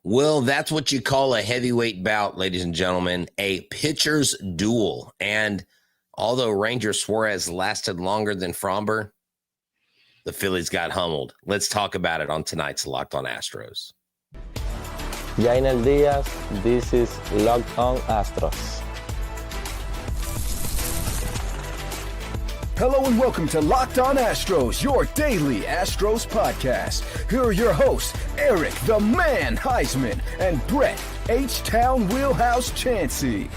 Well, that's what you call a heavyweight bout, ladies and gentlemen, a pitcher's duel. And although Ranger Suarez lasted longer than Framber, the Phillies got Hummel-ed. Let's talk about it on tonight's Locked On Astros. Yainel Diaz, this is Locked On Astros. Hello and welcome to Locked On Astros, your daily Astros podcast. Here are your hosts, Eric the Man Huysman and Brett H-Town Wheelhouse Chancey.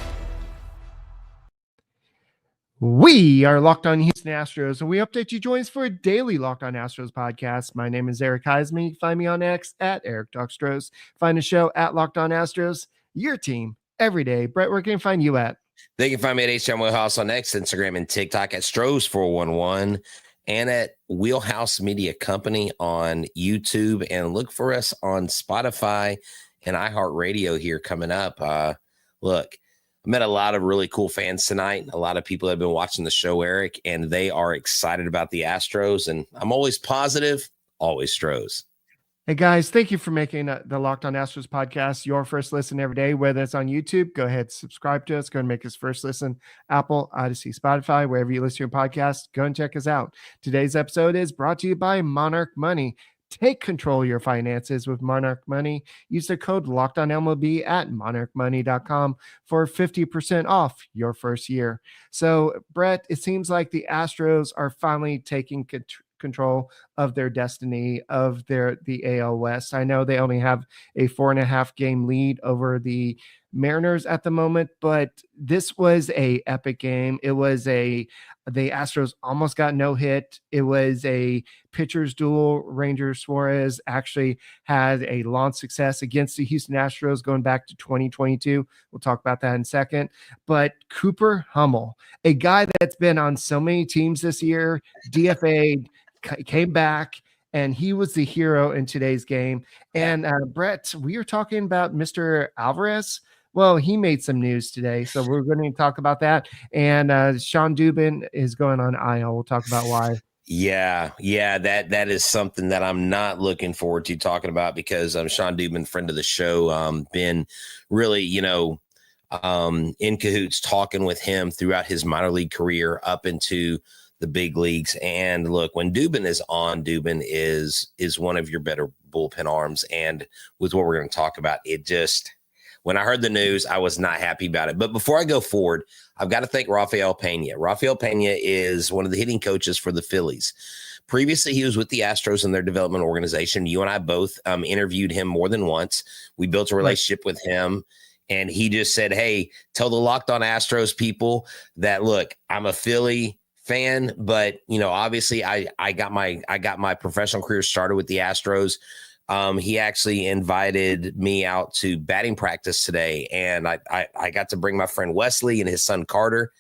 We are Locked On Houston Astros, and we update you joins for a daily Locked On Astros podcast. My name is Eric Huysman. You can find me on X at Eric Dockstros. Find the show at Locked On Astros, your team every day. Brett, where can I find you at? They can find me at H-Town Wheelhouse on X, Instagram, and TikTok at Stros411 and at Wheelhouse Media Company on YouTube. And look for us on Spotify and iHeartRadio here coming up. Look, I met a lot of really cool fans tonight. A lot of people have been watching the show, Eric, and they are excited about the Astros. And I'm always positive, always Stros. Hey guys, thank you for making the Locked On Astros podcast your first listen every day, whether it's on YouTube. Go ahead, subscribe to us. Go and make us first listen. Apple, Odyssey, Spotify, wherever you listen to your podcast, go and check us out. Today's episode is brought to you by Monarch Money. Take control of your finances with Monarch Money. Use the code LOCKEDONMLB at monarchmoney.com for 50% off your first year. So, Brett, it seems like the Astros are finally taking control of their destiny, of the AL West. I know they only have a 4.5 game lead over the Mariners at the moment, but this was a epic game. It was the Astros almost got no hit. It was a pitcher's duel. Ranger Suarez actually had a long success against the Houston Astros going back to 2022. We'll talk about that in a second. But Cooper Hummel, a guy that's been on so many teams this year, DFA'd, came back, and he was the hero in today's game. And Brett, we are talking about Mr. Alvarez. Well, he made some news today, so we're going to talk about that. And Sean Dubin is going on IL. We'll talk about why. Yeah, that is something that I'm not looking forward to talking about because Sean Dubin, friend of the show, been really, in cahoots talking with him throughout his minor league career up into the big leagues. And look, when Dubin is on, Dubin is one of your better bullpen arms. And with what we're going to talk about, when I heard the news, I was not happy about it. But before I go forward, I've got to thank Rafael Pena. Rafael Pena is one of the hitting coaches for the Phillies. Previously, he was with the Astros in their development organization. You and I both interviewed him more than once. We built a relationship with him. And he just said, hey, tell the Locked On Astros people that, look, I'm a Philly fan, but obviously I got my professional career started with the Astros. He actually invited me out to batting practice today, and I got to bring my friend Wesley and his son Carter,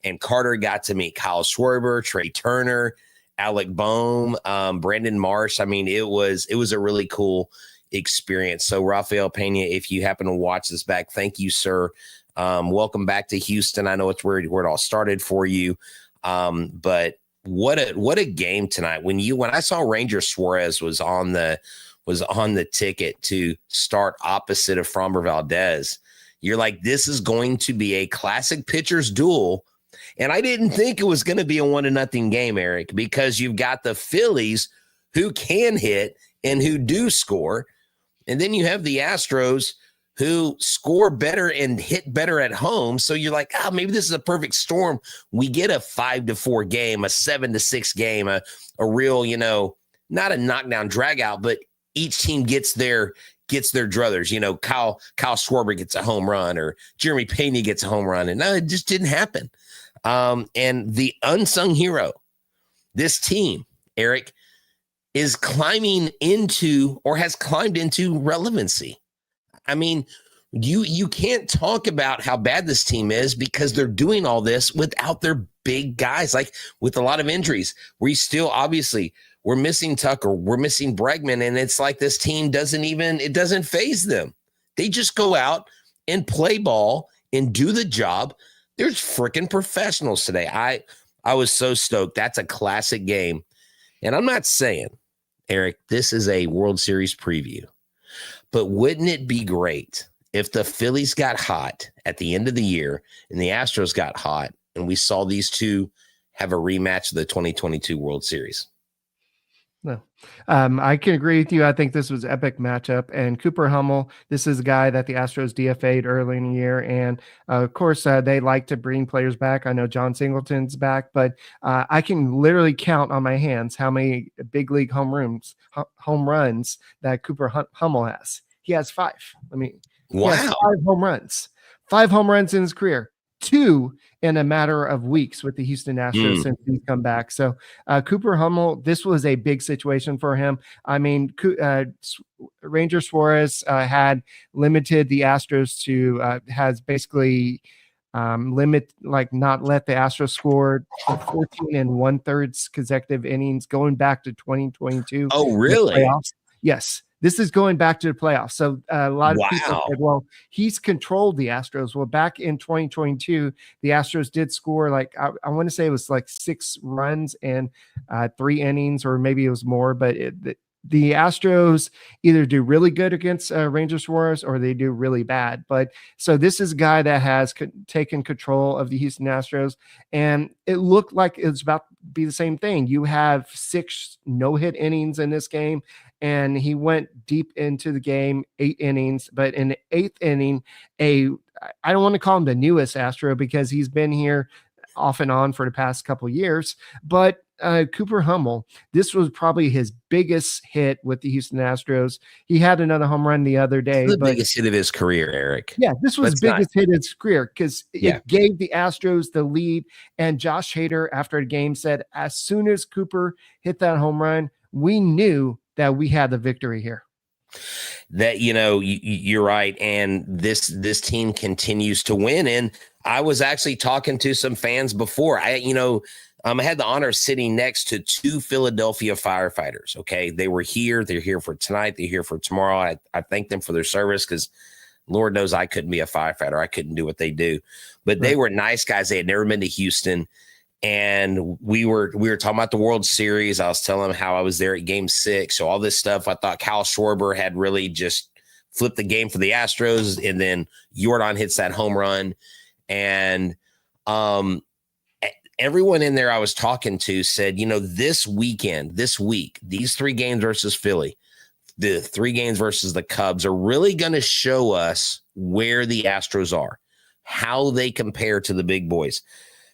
and Carter got to meet Kyle Schwarber, Trey Turner, Alec Boehm, Brandon Marsh. I mean, it was a really cool experience. So Rafael Pena, if you happen to watch this back, thank you, sir. Welcome back to Houston. I know it's where it all started for you. But what a game tonight. When I saw Ranger Suarez was on the ticket to start opposite of Framber Valdez, you're like, this is going to be a classic pitcher's duel. And I didn't think it was going to be a 1-0 game, Eric, because you've got the Phillies who can hit and who do score. And then you have the Astros who score better and hit better at home. So you're like, maybe this is a perfect storm. We get a 5-4 game, a 7-6 game, a real, not a knockdown drag out, but each team gets their druthers. Kyle Schwarber gets a home run or Jeremy Pena gets a home run. And no, it just didn't happen. And the unsung hero, this team, Eric, is climbing into or has climbed into relevancy. I mean, you can't talk about how bad this team is because they're doing all this without their big guys, like with a lot of injuries. We're missing Tucker, we're missing Bregman, and it's like this team doesn't faze them. They just go out and play ball and do the job. There's freaking professionals today. I was so stoked. That's a classic game. And I'm not saying, Eric, this is a World Series preview. But wouldn't it be great if the Phillies got hot at the end of the year and the Astros got hot and we saw these two have a rematch of the 2022 World Series? No, I can agree with you. I think this was epic matchup. And Cooper Hummel, this is a guy that the Astros DFA'd early in the year. And of course, they like to bring players back. I know John Singleton's back, but I can literally count on my hands how many big league home runs that Cooper Hummel has. He has 5. I mean, he has 5 home runs. 5 home runs in his career. 2 in a matter of weeks with the Houston Astros since he's come back. So Cooper Hummel, this was a big situation for him. I mean, Ranger Suarez had limited the Astros to has basically not let the Astros score 14 1/3 consecutive innings going back to 2022. Oh, really? Yes. This is going back to the playoffs. So a lot of people said, well, he's controlled the Astros. Well, back in 2022, the Astros did score I want to say it was 6 runs and 3 innings, or maybe it was more, but the Astros either do really good against Ranger Suarez or they do really bad. But so this is a guy that has taken control of the Houston Astros, and it looked like it was about to be the same thing. You have 6 no-hit innings in this game, and he went deep into the game, 8 innings. But in the 8th inning, I don't want to call him the newest Astro because he's been here off and on for the past couple of years, but Cooper Hummel, this was probably his biggest hit with the Houston Astros. He had another home run the other day. The biggest hit of his career, Eric. Yeah, this was the biggest hit of his career because it gave the Astros the lead. And Josh Hader, after the game, said, as soon as Cooper hit that home run, we knew that we had the victory here. That, you're right. And this team continues to win. And I was actually talking to some fans before. I had the honor of sitting next to 2 Philadelphia firefighters. Okay. They were here. They're here for tonight. They're here for tomorrow. I thank them for their service because Lord knows I couldn't be a firefighter. I couldn't do what they do, but they were nice guys. They had never been to Houston. And we were talking about the World Series. I was telling them how I was there at Game 6. So all this stuff, I thought Kyle Schwarber had really just flipped the game for the Astros. And then Jordan hits that home run. And everyone in there I was talking to said, this week, these 3 games versus Philly, the 3 games versus the Cubs are really going to show us where the Astros are, how they compare to the big boys.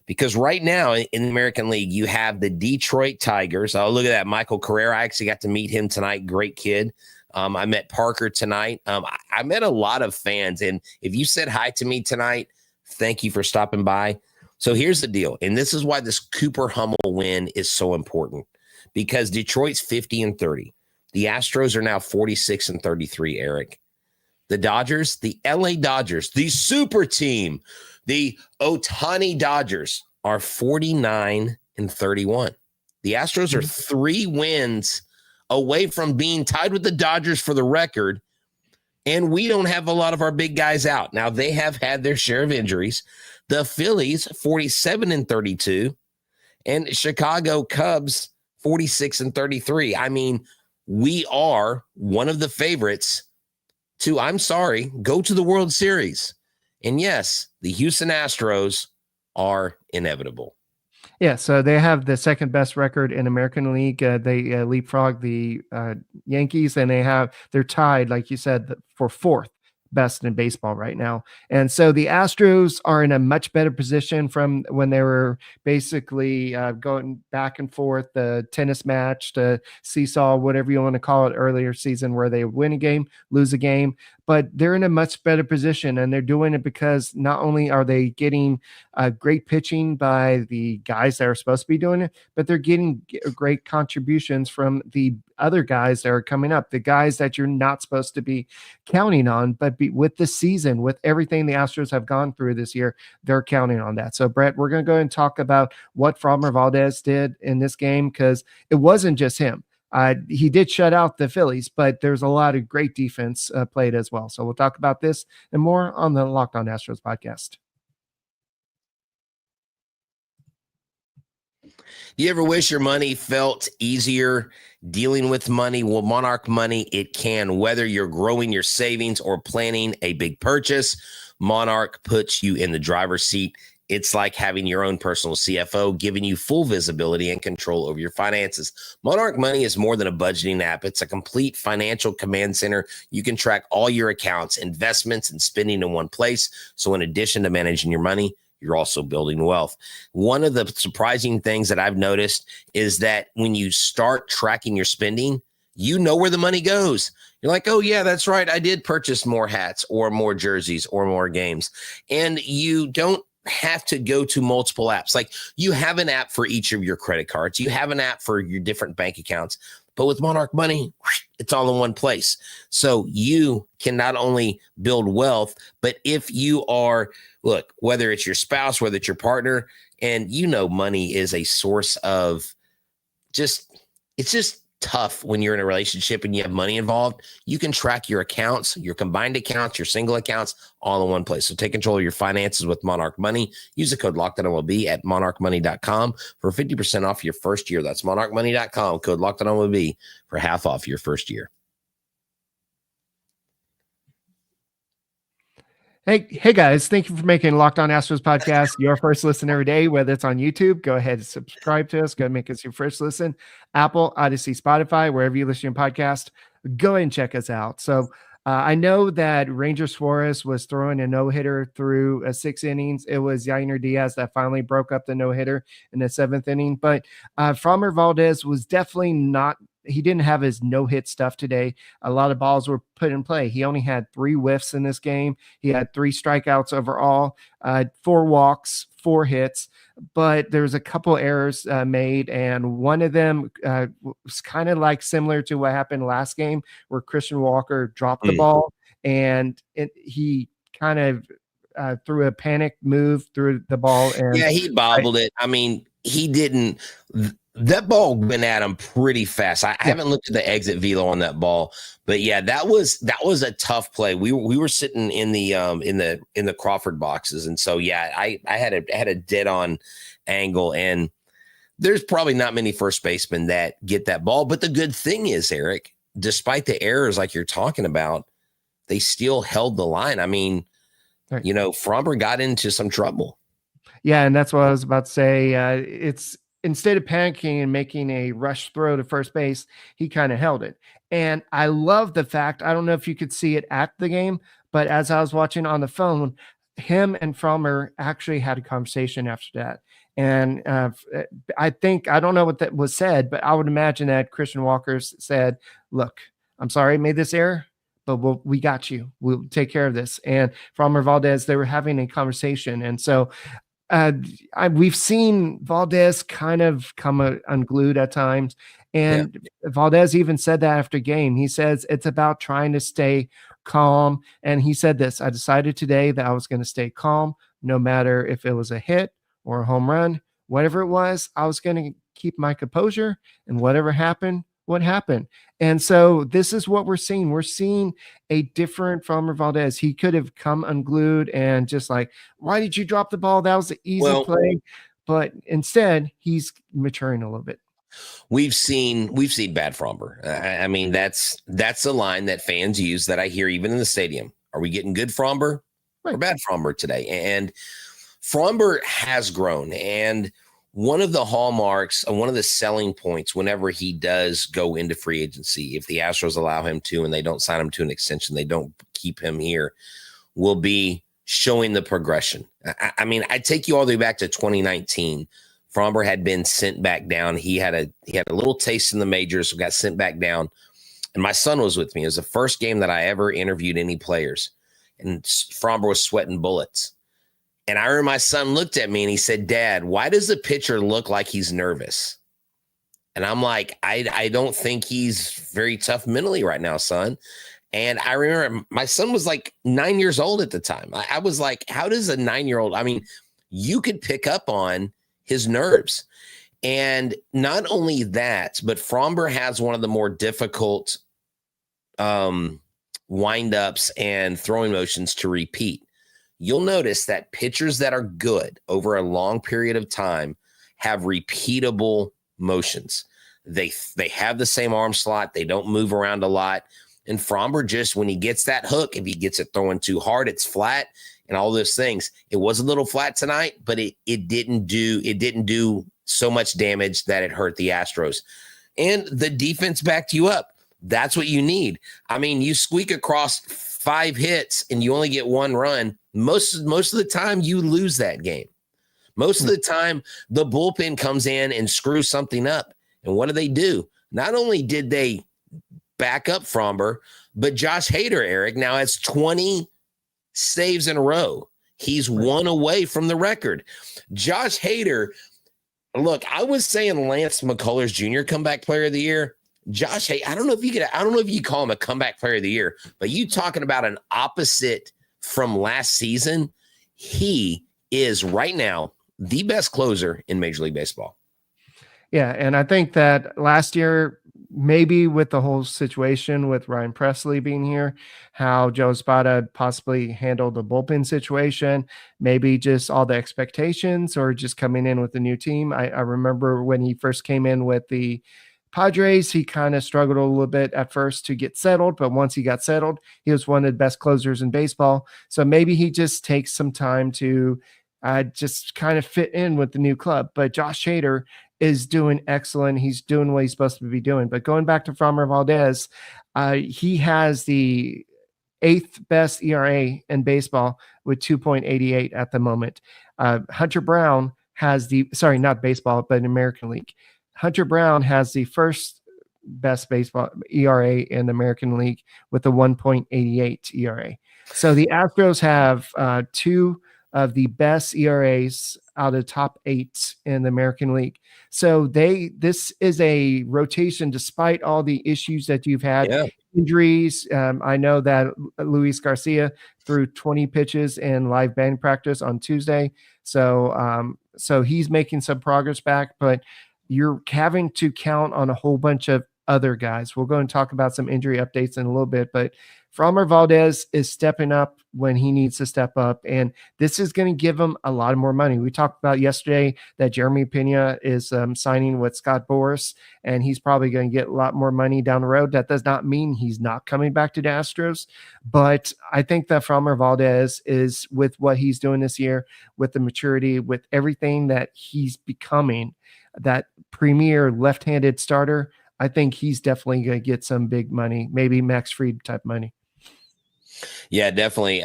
Because right now in the American League, you have the Detroit Tigers. Oh, look at that. Michael Carrera. I actually got to meet him tonight. Great kid. I met Parker tonight. I met a lot of fans. And if you said hi to me tonight, thank you for stopping by. So here's the deal. And this is why this Cooper Hummel win is so important. Because Detroit's 50-30. The Astros are now 46-33, Eric. The Dodgers, the LA Dodgers, the super team, the Ohtani Dodgers are 49-31. The Astros are 3 wins away from being tied with the Dodgers for the record. And we don't have a lot of our big guys out. Now, they have had their share of injuries. The Phillies, 47-32. And Chicago Cubs, 46-33. I mean, we are one of the favorites to, go to the World Series. And yes, the Houston Astros are inevitable. Yeah, so they have the second best record in American League. They leapfrog the Yankees, and they're tied, like you said, for 4th best in baseball right now. And so the Astros are in a much better position from when they were basically going back and forth, the tennis match, the seesaw, whatever you want to call it, earlier season, where they win a game, lose a game. But they're in a much better position, and they're doing it because not only are they getting great pitching by the guys that are supposed to be doing it, but they're getting great contributions from the other guys that are coming up, the guys that you're not supposed to be counting on. But with the season, with everything the Astros have gone through this year, they're counting on that. So, Brett, we're going to go and talk about what Framber Valdez did in this game, because it wasn't just him. He did shut out the Phillies, but there's a lot of great defense played as well. So we'll talk about this and more on the Locked On Astros podcast. Do you ever wish your money felt easier dealing with money? Well, Monarch Money, it can. Whether you're growing your savings or planning a big purchase, Monarch puts you in the driver's seat. It's like having your own personal CFO, giving you full visibility and control over your finances. Monarch Money is more than a budgeting app. It's a complete financial command center. You can track all your accounts, investments, and spending in one place. So in addition to managing your money, you're also building wealth. One of the surprising things that I've noticed is that when you start tracking your spending, you know where the money goes. You're like, oh, yeah, that's right. I did purchase more hats or more jerseys or more games. And you don't have to go to multiple apps. Like, you have an app for each of your credit cards. You have an app for your different bank accounts. But with Monarch Money, it's all in one place. So you can not only build wealth, but if you are, look, whether it's your spouse, whether it's your partner, and money is a source of it's just tough when you're in a relationship and you have money involved. You can track your accounts, your combined accounts, your single accounts, all in one place. So take control of your finances with Monarch Money. Use the code LOCKEDONMLB at monarchmoney.com for 50% off your first year. That's monarchmoney.com, code LOCKEDONMLB for half off your first year. Hey guys, thank you for making Locked On Astros podcast your first listen every day, whether it's on YouTube. Go ahead and subscribe to us. Go ahead and make us your first listen. Apple, Odyssey, Spotify, wherever you listen to your podcast, go ahead and check us out. So I know that Ranger Suarez was throwing a no-hitter through 6 innings. It was Yainer Diaz that finally broke up the no-hitter in the 7th inning. But Framber Valdez was definitely not – he didn't have his no-hit stuff today. A lot of balls were put in play. He only had 3 whiffs in this game. He had 3 strikeouts overall, 4 walks, 4 hits. But there was a couple errors made, and one of them was kind of like similar to what happened last game where Christian Walker dropped the ball, and he kind of threw a panic move through the ball. And yeah, he bobbled it. I mean, he didn't – that ball went at him pretty fast. I haven't looked at the exit velo on that ball, but yeah, that was a tough play. We were sitting in the Crawford boxes, and so yeah, I had a dead on angle, and there's probably not many first basemen that get that ball. But the good thing is, Eric, despite the errors like you're talking about, they still held the line. I mean, Framber got into some trouble. Yeah, and that's what I was about to say. It's instead of panicking and making a rush throw to first base, he kind of held it. And I love the fact, I don't know if you could see it at the game, but as I was watching on the phone, him and Framber actually had a conversation after that. And I don't know what that was said, but I would imagine that Christian Walker said, look, I'm sorry I made this error, but we got you. We'll take care of this. And Framber Valdez, they were having a conversation. And so we've seen Valdez kind of come unglued at times. And Valdez even said that after game. He says it's about trying to stay calm. And he said this, I decided today that I was going to stay calm, no matter if it was a hit or a home run, whatever it was, I was going to keep my composure, and whatever happened, what happened. And so this is what we're seeing. We're seeing a different Framber Valdez. He could have come unglued and just like, why did you drop the ball? That was the easy play. But instead, he's maturing a little bit. We've seen bad Framber. I mean, that's the line that fans use that I hear even in the stadium. Are we getting good Framber or bad Framber today? And Framber has grown. And one of the hallmarks and one of the selling points whenever he does go into free agency, if the Astros allow him to and they don't sign him to an extension, they don't keep him here, will be showing the progression. I mean, I take you all the way back to 2019. Framber had been sent back down. He had a little taste in the majors, got sent back down. And my son was with me. It was the first game that I ever interviewed any players. And Framber was sweating bullets. And I remember my son looked at me and he said, Dad, why does the pitcher look like he's nervous? And I'm like, I don't think he's very tough mentally right now, son. And I remember my son was like 9 years old at the time. I was like, how does a 9-year-old, I mean, you could pick up on his nerves. And not only that, but Framber has one of the more difficult windups and throwing motions to repeat. You'll notice that pitchers that are good over a long period of time have repeatable motions. They have the same arm slot. They don't move around a lot. And Framber just, when he gets that hook, if he gets it throwing too hard, it's flat and all those things. It was a little flat tonight, but it didn't do so much damage that it hurt the Astros. And the defense backed you up. That's what you need. I mean, you squeak across 5 hits and you only get 1 run. Most of the time you lose that game. Most of the time the bullpen comes in and screws something up. And what do? Not only did they back up Framber, but Josh Hader, Eric, now has 20 saves in a row. He's 1 away from the record. Josh Hader, look, I was saying Lance McCullers Jr. comeback player of the year. Josh Hader, I don't know if you call him a comeback player of the year, but you talking about an opposite from last season. He is right now the best closer in Major League Baseball. Yeah, and I think that last year, maybe with the whole situation with Ryan Presley being here, how Joe Espada possibly handled the bullpen situation, maybe just all the expectations or just coming in with a new team. I remember when he first came in with the Padres, he kind of struggled a little bit at first to get settled, but once he got settled, he was one of the best closers in baseball. So maybe he just takes some time to just kind of fit in with the new club. But Josh Hader is doing excellent. He's doing what he's supposed to be doing. But going back to Framber Valdez, he has the 8th best ERA in baseball with 2.88 at the moment. Hunter Brown has not baseball, but in American League. Hunter Brown has the 1st best baseball ERA in the American League with a 1.88 ERA. So the Astros have 2 of the best ERAs out of top 8 in the American League. So this is a rotation despite all the issues that you've had, injuries. I know that Luis Garcia threw 20 pitches in live batting practice on Tuesday. So he's making some progress back, but you're having to count on a whole bunch of other guys. We'll go and talk about some injury updates in a little bit, but Framber Valdez is stepping up when he needs to step up, and this is going to give him a lot more money. We talked about yesterday that Jeremy Pena is signing with Scott Boras, and he's probably going to get a lot more money down the road. That does not mean he's not coming back to the Astros, but I think that Framber Valdez is, with what he's doing this year, with the maturity, with everything that he's becoming, that premier left-handed starter, I think he's definitely going to get some big money, maybe Max Fried type money. Yeah, definitely.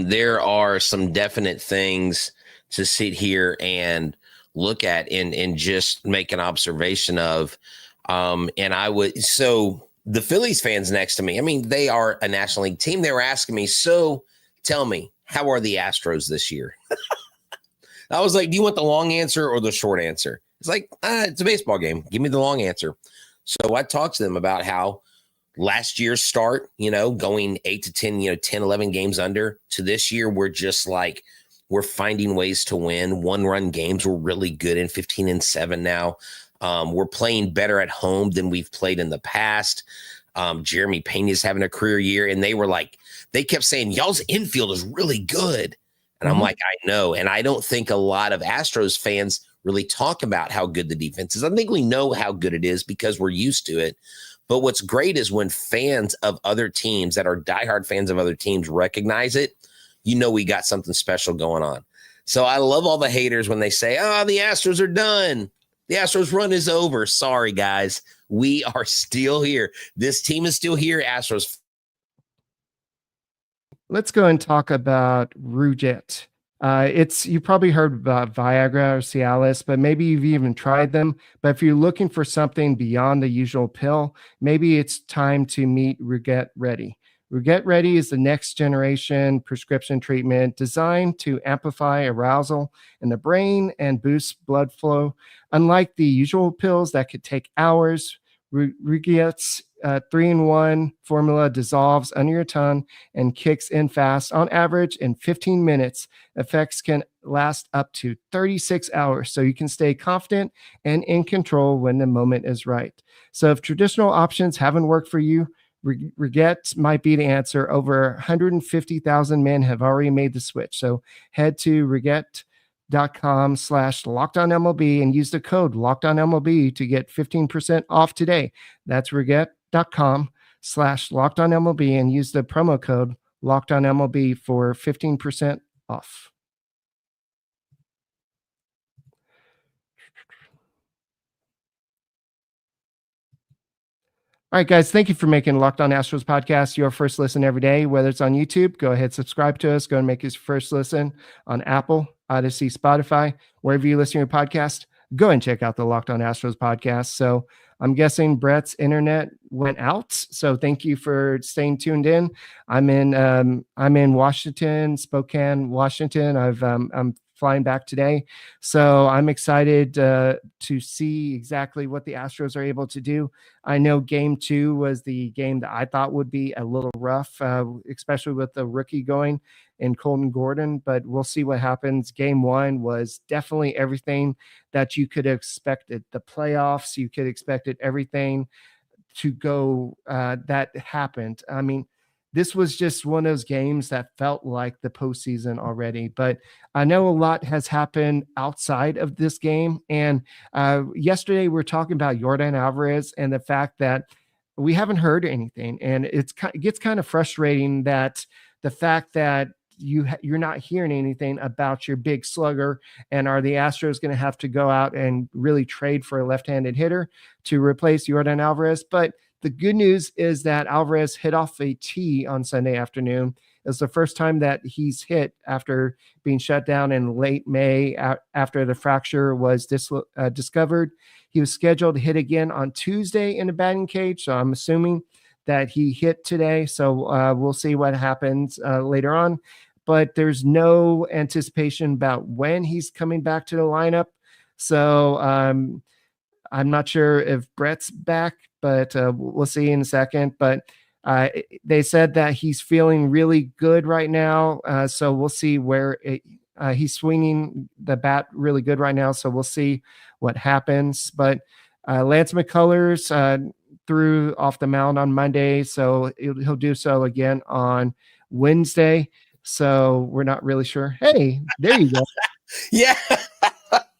There are some definite things to sit here and look at and just make an observation of. So the Phillies fans next to me, I mean, they are a National League team. They were asking me, so tell me, how are the Astros this year? I was like, do you want the long answer or the short answer? It's like, it's a baseball game. Give me the long answer. So I talked to them about how last year's start, going 8 to 10, 10, 11 games under, to this year, we're just like, we're finding ways to win. 1-run games. We're really good in 15-7 now. We're playing better at home than we've played in the past. Jeremy Pena's having a career year. And they kept saying, y'all's infield is really good. And I'm like, I know. And I don't think a lot of Astros fans really talk about how good the defense is. I think we know how good it is because we're used to it. But what's great is when fans of other teams that are diehard fans of other teams recognize it, we got something special going on. So I love all the haters when they say, the Astros are done. The Astros run is over. Sorry, guys. We are still here. This team is still here. Astros. Let's go and talk about Rouget. You probably heard about Viagra or Cialis, but maybe you've even tried them. But if you're looking for something beyond the usual pill, maybe it's time to meet Rouget Ready. Rouget Ready is the next generation prescription treatment designed to amplify arousal in the brain and boost blood flow. Unlike the usual pills that could take hours, Rouget's 3-in-1 formula dissolves under your tongue and kicks in fast. On average, in 15 minutes, effects can last up to 36 hours, so you can stay confident and in control when the moment is right. So if traditional options haven't worked for you, Rouget might be the answer. Over 150,000 men have already made the switch. So head to forget.com/lockedonmlb and use the code lockedonmlb to get 15% off today. That's forget.com/lockedonmlb and use the promo code lockedonmlb for 15% off. All right, guys, thank you for making Locked On Astros podcast your first listen every day. Whether it's on YouTube, go ahead, subscribe to us. Go and make your first listen on Apple, Odyssey, Spotify, wherever you listen to your podcast. Go and check out the Locked On Astros podcast. So I'm guessing Brett's internet went out. So thank you for staying tuned in. I'm in Washington, Spokane, Washington. I'm flying back today. So I'm excited to see exactly what the Astros are able to do. I know game 2 was the game that I thought would be a little rough, especially with the rookie going in Colton Gordon, but we'll see what happens. Game 1 was definitely everything that you could have expected. The playoffs, you could expect everything to go that happened. I mean, this was just one of those games that felt like the postseason already, but I know a lot has happened outside of this game. And yesterday we were talking about Yordan Alvarez and the fact that we haven't heard anything. And it gets kind of frustrating that the fact that you're not hearing anything about your big slugger, and are the Astros going to have to go out and really trade for a left-handed hitter to replace Yordan Alvarez? But the good news is that Alvarez hit off a tee on Sunday afternoon. It's the first time that he's hit after being shut down in late May after the fracture was discovered. He was scheduled to hit again on Tuesday in the batting cage, so I'm assuming that he hit today. So we'll see what happens later on. But there's no anticipation about when he's coming back to the lineup. So I'm not sure if Brett's back, but we'll see in a second. But they said that he's feeling really good right now. So we'll see where he's swinging the bat really good right now. So we'll see what happens. But Lance McCullers threw off the mound on Monday. So he'll do so again on Wednesday. So we're not really sure. Hey, there you go. Yeah.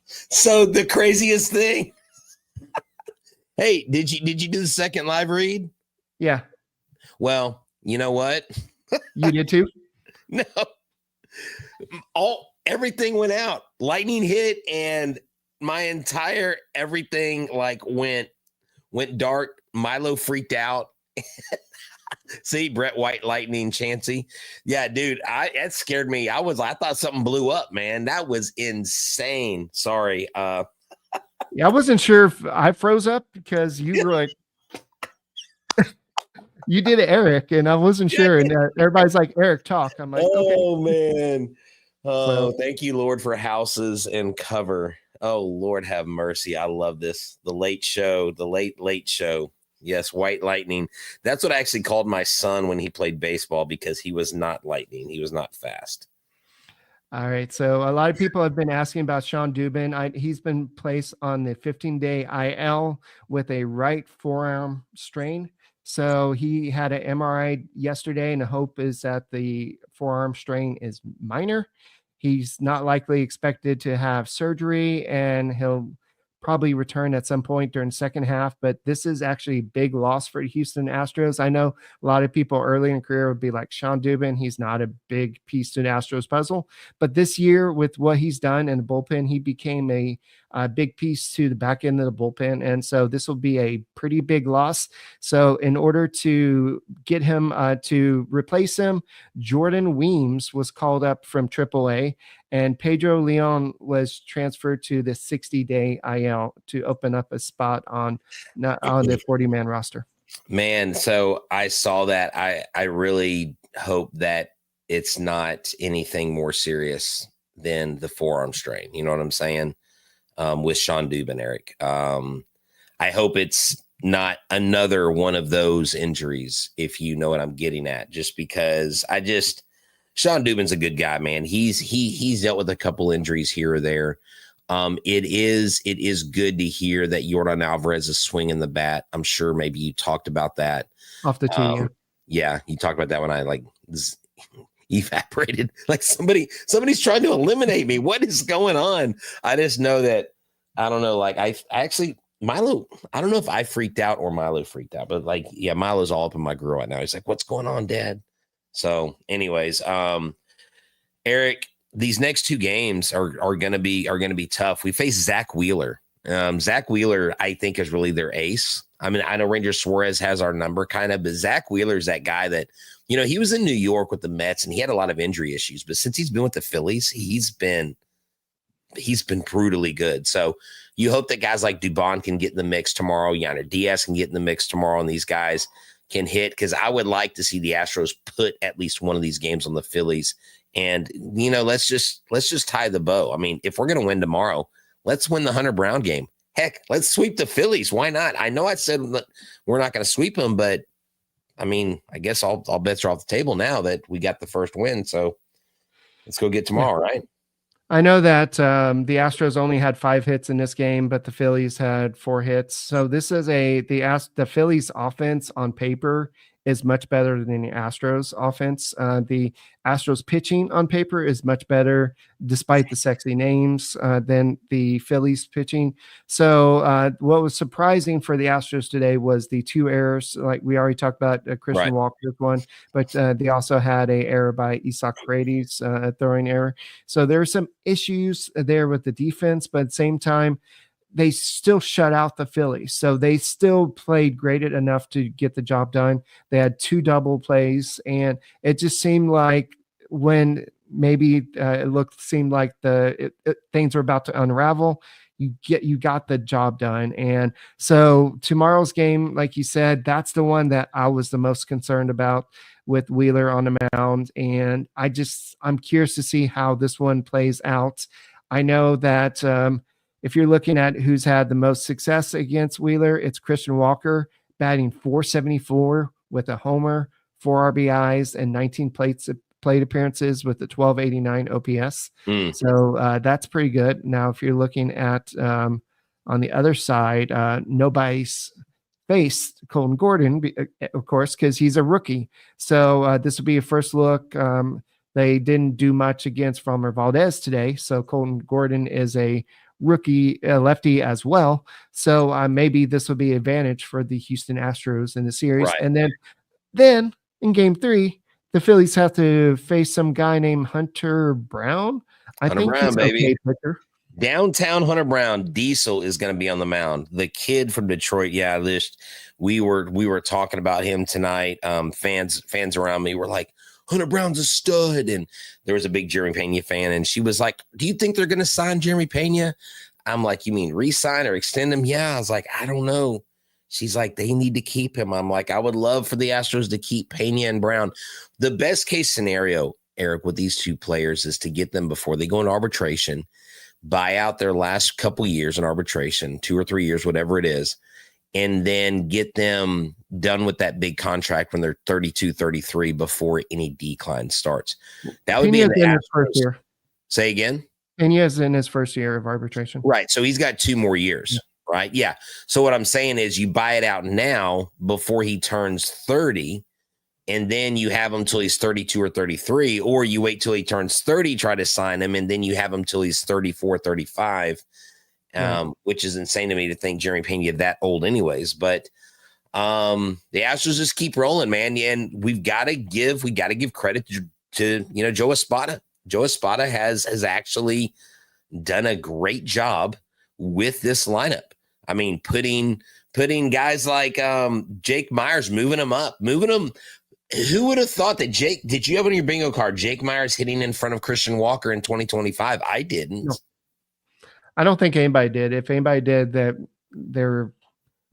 So the craziest thing. Hey, did you do the second live read? Yeah. Well, you know what? You did too? No. Everything went out. Lightning hit, and my entire everything went dark. Milo freaked out. See, Brett White lightning Chancey. Yeah, dude, that scared me. I thought something blew up, man. That was insane. Sorry. Yeah, I wasn't sure if I froze up because you were like, you did it, Eric, and I wasn't sure. And everybody's like, Eric, talk. I'm like, oh, okay. Man. Oh, thank you, Lord, for houses and cover. Oh, Lord, have mercy. I love this. The late show, the late show. Yes, white lightning. That's what I actually called my son when he played baseball, because he was not lightning. He was not fast. All right. So a lot of people have been asking about Sean Dubin. He's been placed on the 15-day IL with a right forearm strain. So he had an MRI yesterday, and the hope is that the forearm strain is minor. He's not likely expected to have surgery, and he'll probably return at some point during the second half, but this is actually a big loss for the Houston Astros. I know a lot of people early in career would be like, Sean Dubin, he's not a big piece to the Astros puzzle, but this year with what he's done in the bullpen, he became a big piece to the back end of the bullpen, and so this will be a pretty big loss. So in order to get him to replace him, Jordan Weems was called up from AAA, and Pedro Leon was transferred to the 60-day IL to open up a spot on the 40-man roster. Man, so I saw that. I really hope that it's not anything more serious than the forearm strain. You know what I'm saying? With Sean Dubin, Eric. I hope it's not another one of those injuries, if you know what I'm getting at, just because Sean Dubin's a good guy, man. He's dealt with a couple injuries here or there. It is good to hear that Yordan Alvarez is swinging the bat. I'm sure maybe you talked about that Off the tee. Yeah, you talked about that when I evaporated. Like somebody's trying to eliminate me. What is going on? I just know that, I don't know. Like I actually, Milo, I don't know if I freaked out or Milo freaked out, but like, yeah, Milo's all up in my grill right now. He's like, what's going on, Dad? So anyways, Eric, these next two games are going to be tough. We face Zach Wheeler. Zach Wheeler, I think, is really their ace. I mean, I know Ranger Suarez has our number kind of, but Zach Wheeler is that guy that, he was in New York with the Mets and he had a lot of injury issues, but since he's been with the Phillies, he's been brutally good. So you hope that guys like Dubin can get in the mix tomorrow. Yanner Diaz can get in the mix tomorrow, and these guys can hit, because I would like to see the Astros put at least one of these games on the Phillies. And, let's just tie the bow. I mean, if we're going to win tomorrow, let's win the Hunter Brown game. Heck, let's sweep the Phillies. Why not? I know I said we're not going to sweep them, but I mean, I guess all bets are off the table now that we got the first win. So let's go get tomorrow, right? I know that the Astros only had 5 hits in this game, but the Phillies had 4 hits. So this is the Phillies offense on paper is much better than the Astros offense. The Astros pitching on paper is much better, despite the sexy names, than the Phillies pitching. So what was surprising for the Astros today was the 2 errors. Like we already talked about, Christian Walker's one, but they also had an error by Isaac Brady's throwing error. So there are some issues there with the defense, but at the same time, they still shut out the Phillies. So they still played great enough to get the job done. They had 2 double plays, and it just seemed like when maybe seemed like things were about to unravel, you got the job done. And so tomorrow's game, like you said, that's the one that I was the most concerned about with Wheeler on the mound. And I'm curious to see how this one plays out. I know that, if you're looking at who's had the most success against Wheeler, it's Christian Walker, batting .474 with a homer, 4 RBIs, and 19 plate appearances with the 1289 OPS. So that's pretty good. Now, if you're looking at on the other side, nobody's faced Colton Gordon, of course, because he's a rookie. So this will be a first look. They didn't do much against Framber Valdez today, so Colton Gordon is a rookie lefty as well. So maybe this will be an advantage for the Houston Astros in the series. Right. And then in game 3, the Phillies have to face some guy named Hunter Brown. I think Brown, baby. Okay, downtown Hunter Brown. Diesel is going to be on the mound. The kid from Detroit. Yeah, we were talking about him tonight. Fans around me were like, Hunter Brown's a stud. And there was a big Jeremy Pena fan, and she was like, do you think they're going to sign Jeremy Pena? I'm like, you mean re-sign or extend him? Yeah. I was like, I don't know. She's like, they need to keep him. I'm like, I would love for the Astros to keep Pena and Brown. The best case scenario, Eric, with these 2 players is to get them before they go into arbitration, buy out their last couple years in arbitration, 2 or 3 years, whatever it is, and then get them done with that big contract when they're 32, 33 before any decline starts. That would be in his first year. Say again? Pena's in his first year of arbitration. Right. So he's got 2 more years, right? Yeah. So what I'm saying is you buy it out now before he turns 30, and then you have him till he's 32 or 33, or you wait till he turns 30, try to sign him, and then you have him till he's 34, 35. Which is insane to me to think Jeremy Pena that old anyways. But the Astros just keep rolling, man. And we got to give credit to Joe Espada. Joe Espada has actually done a great job with this lineup. I mean, putting guys like Jake Myers, moving them up. Who would have thought that did you have on your bingo card, Jake Myers hitting in front of Christian Walker in 2025? I didn't. No. I don't think anybody did. If anybody did, that they're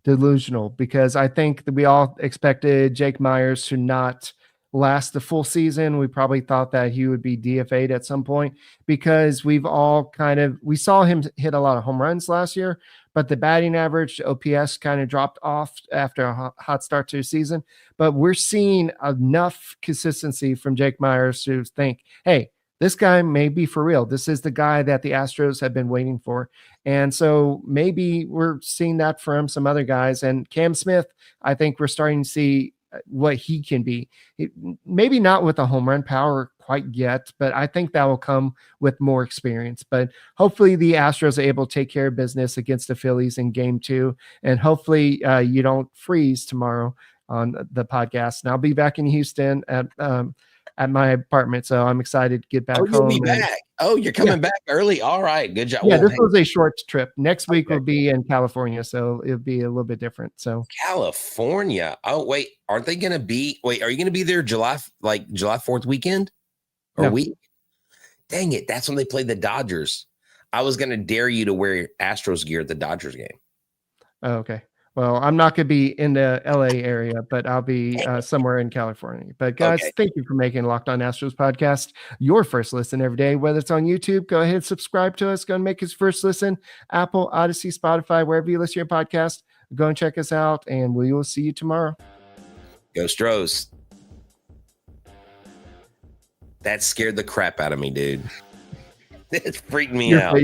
delusional, because I think that we all expected Jake Myers to not last the full season. We probably thought that he would be DFA'd at some point, because we saw him hit a lot of home runs last year, but the batting average, OPS, kind of dropped off after a hot start to the season. But we're seeing enough consistency from Jake Myers to think, hey, this guy may be for real. This is the guy that the Astros have been waiting for. And so maybe we're seeing that from some other guys. And Cam Smith, I think we're starting to see what he can be. Maybe not with the home run power quite yet, but I think that will come with more experience. But hopefully the Astros are able to take care of business against the Phillies in game 2. And hopefully you don't freeze tomorrow on the podcast. And I'll be back in Houston at my apartment. So I'm excited to get back home. You'll be back. Oh, you're coming back early. All right. Good job. Yeah, this was a short trip. Next week will be in California, so it'll be a little bit different. So California. Oh, wait. Aren't they going to be? Wait, are you going to be there July 4th weekend or week? Dang it. That's when they played the Dodgers. I was going to dare you to wear Astros gear at the Dodgers game. Oh, okay. Well, I'm not going to be in the LA area, but I'll be somewhere in California. But guys, thank you for making Locked On Astros podcast your first listen every day. Whether it's on YouTube, go ahead and subscribe to us. Go and make his first listen. Apple, Odyssey, Spotify, wherever you listen to your podcast, go and check us out, and we will see you tomorrow. Go Stros. That scared the crap out of me, dude. It freaked me out.